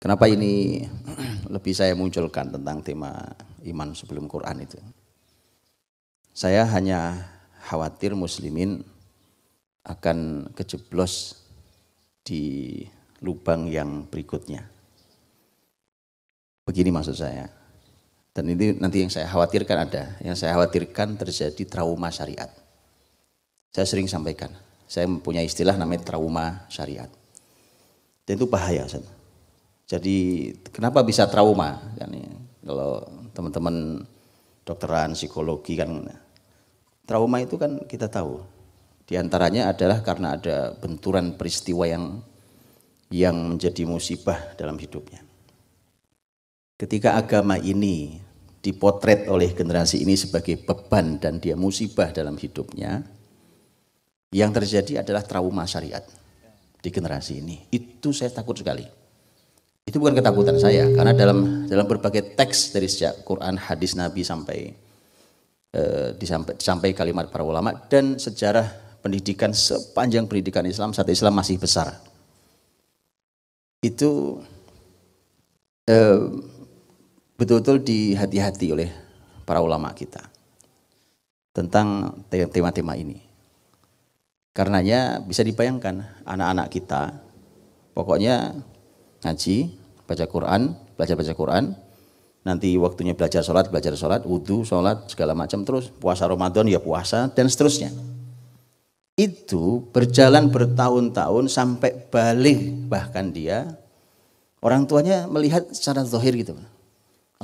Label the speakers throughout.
Speaker 1: Kenapa ini lebih saya munculkan tentang tema iman sebelum Quran itu? Saya hanya khawatir muslimin akan kejeblos di lubang yang berikutnya. Begini maksud saya. Dan ini nanti yang saya khawatirkan ada. Yang saya khawatirkan terjadi trauma syariat. Saya sering sampaikan. Saya mempunyai istilah namanya trauma syariat. Dan itu bahaya. Jadi kenapa bisa trauma? Kalau teman-teman dokteran, psikologi kan, trauma itu kan kita tahu. Di antaranya adalah karena ada benturan peristiwa yang menjadi musibah dalam hidupnya. Ketika agama ini dipotret oleh generasi ini sebagai beban dan dia musibah dalam hidupnya, yang terjadi adalah trauma syariat di generasi ini. Itu saya takut sekali. Itu bukan ketakutan saya, karena dalam berbagai teks dari sejak Quran, hadis Nabi sampai kalimat para ulama dan sejarah pendidikan sepanjang pendidikan Islam saat Islam masih besar. Itu betul-betul dihati-hati oleh para ulama kita tentang tema-tema ini. Karenanya bisa dibayangkan anak-anak kita pokoknya ngaji, baca Quran, belajar Quran, nanti waktunya belajar sholat, wudhu, sholat, segala macam, terus puasa Ramadan ya puasa, dan seterusnya. Itu berjalan bertahun-tahun sampai balik, bahkan dia, orang tuanya melihat secara zahir gitu.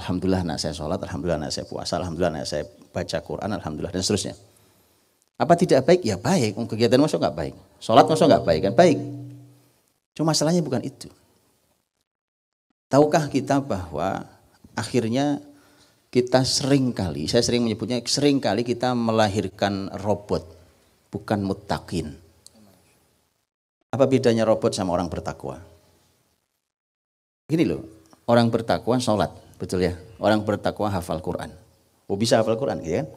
Speaker 1: Alhamdulillah anak saya sholat, alhamdulillah anak saya puasa, alhamdulillah anak saya baca Quran, alhamdulillah, dan seterusnya. Apa tidak baik? Ya baik, kegiatan masuk nggak baik. Sholat masuk nggak baik kan? Baik. Cuma masalahnya bukan itu. Tahukah kita bahwa akhirnya kita saya sering menyebutnya seringkali kita melahirkan robot, bukan muttaqin. Apa bedanya robot sama orang bertakwa? Gini loh, orang bertakwa sholat, betul ya? Orang bertakwa hafal Quran. Oh bisa hafal Quran gitu kan?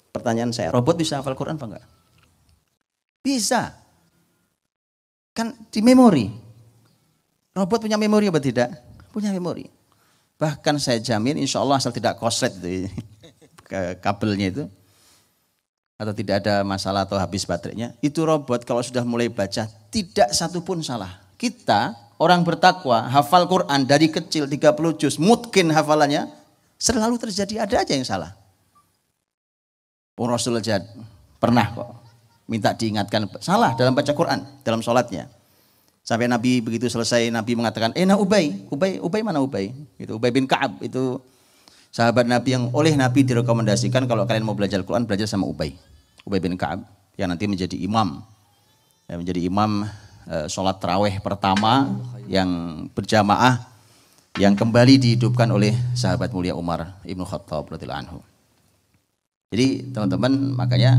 Speaker 1: Pertanyaan saya, robot bisa hafal Quran apa enggak? Bisa. Kan di memori. Robot punya memori apa tidak? Punya memori. Bahkan saya jamin insya Allah asal tidak koslet itu kabelnya itu, atau tidak ada masalah atau habis baterainya, itu robot kalau sudah mulai baca tidak satu pun salah. Kita orang bertakwa hafal Quran dari kecil 30 juz, mungkin hafalannya selalu terjadi, ada aja yang salah. Rasul aja pernah kok minta diingatkan salah dalam baca Quran, dalam sholatnya. Sampai Nabi begitu selesai, Nabi mengatakan, Ubay mana Ubay? Itu Ubay bin Ka'ab, itu sahabat Nabi yang oleh Nabi direkomendasikan kalau kalian mau belajar Quran, belajar sama Ubay bin Ka'ab, yang nanti menjadi imam, sholat tarawih pertama yang berjamaah, yang kembali dihidupkan oleh sahabat mulia Umar Ibnu Khattab radhiyallahu anhu. Jadi teman-teman, makanya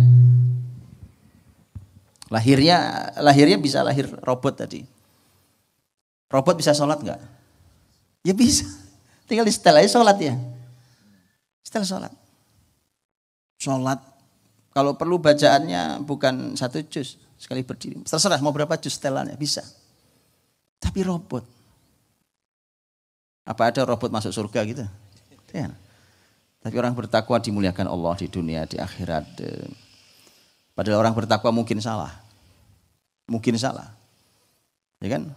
Speaker 1: lahirnya bisa lahir robot tadi. Robot bisa sholat enggak? Ya bisa. Tinggal di setel aja sholat ya. Setel sholat. Sholat. Kalau perlu bacaannya bukan 1 juz sekali berdiri. Terserah mau berapa juz setelannya, bisa. Tapi robot. Apa ada robot masuk surga gitu? Ya. Tapi orang bertakwa dimuliakan Allah di dunia, di akhirat. Padahal orang bertakwa mungkin salah. Ya kan?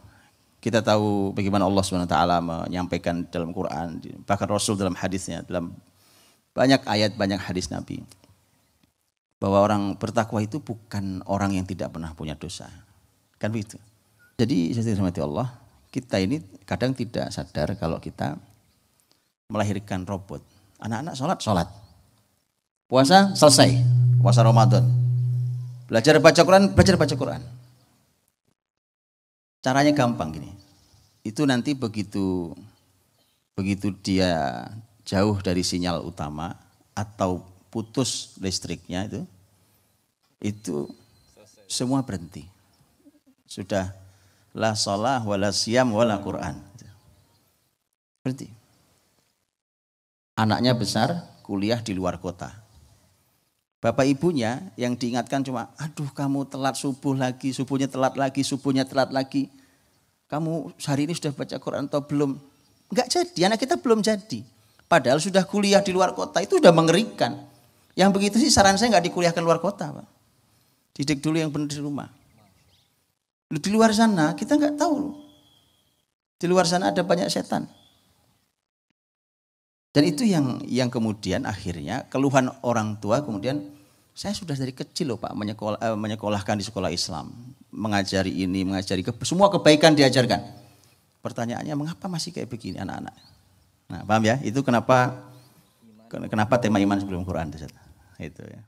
Speaker 1: Kita tahu bagaimana Allah SWT menyampaikan dalam Quran, bahkan Rasul dalam hadisnya, dalam banyak ayat, banyak hadis Nabi, bahwa orang bertakwa itu bukan orang yang tidak pernah punya dosa. Kan begitu. Jadi saya dirahmati Allah, kita ini kadang tidak sadar kalau kita melahirkan robot. Anak-anak sholat. Puasa selesai, puasa Ramadan. Belajar baca Quran. Caranya gampang gini. Itu nanti begitu dia jauh dari sinyal utama atau putus listriknya itu semua berhenti. Sudah la shalah wala siyam wala Quran. Berhenti. Anaknya besar, kuliah di luar kota. Bapak ibunya yang diingatkan cuma, aduh kamu telat subuh lagi, subuhnya telat lagi. Kamu hari ini sudah baca Quran atau belum? Enggak jadi, anak kita belum jadi. Padahal sudah kuliah di luar kota, itu sudah mengerikan. Yang begitu sih saran saya nggak dikuliahkan luar kota, Pak. Didik dulu yang benar di rumah. Di luar sana kita nggak tahu. Di luar sana ada banyak setan. Dan itu yang kemudian akhirnya keluhan orang tua kemudian saya sudah dari kecil loh Pak menyekolahkan di sekolah Islam. Mengajari ini, semua kebaikan diajarkan. Pertanyaannya mengapa masih kayak begini anak-anak? Nah paham ya, itu kenapa tema iman sebelum Quran. Itu ya.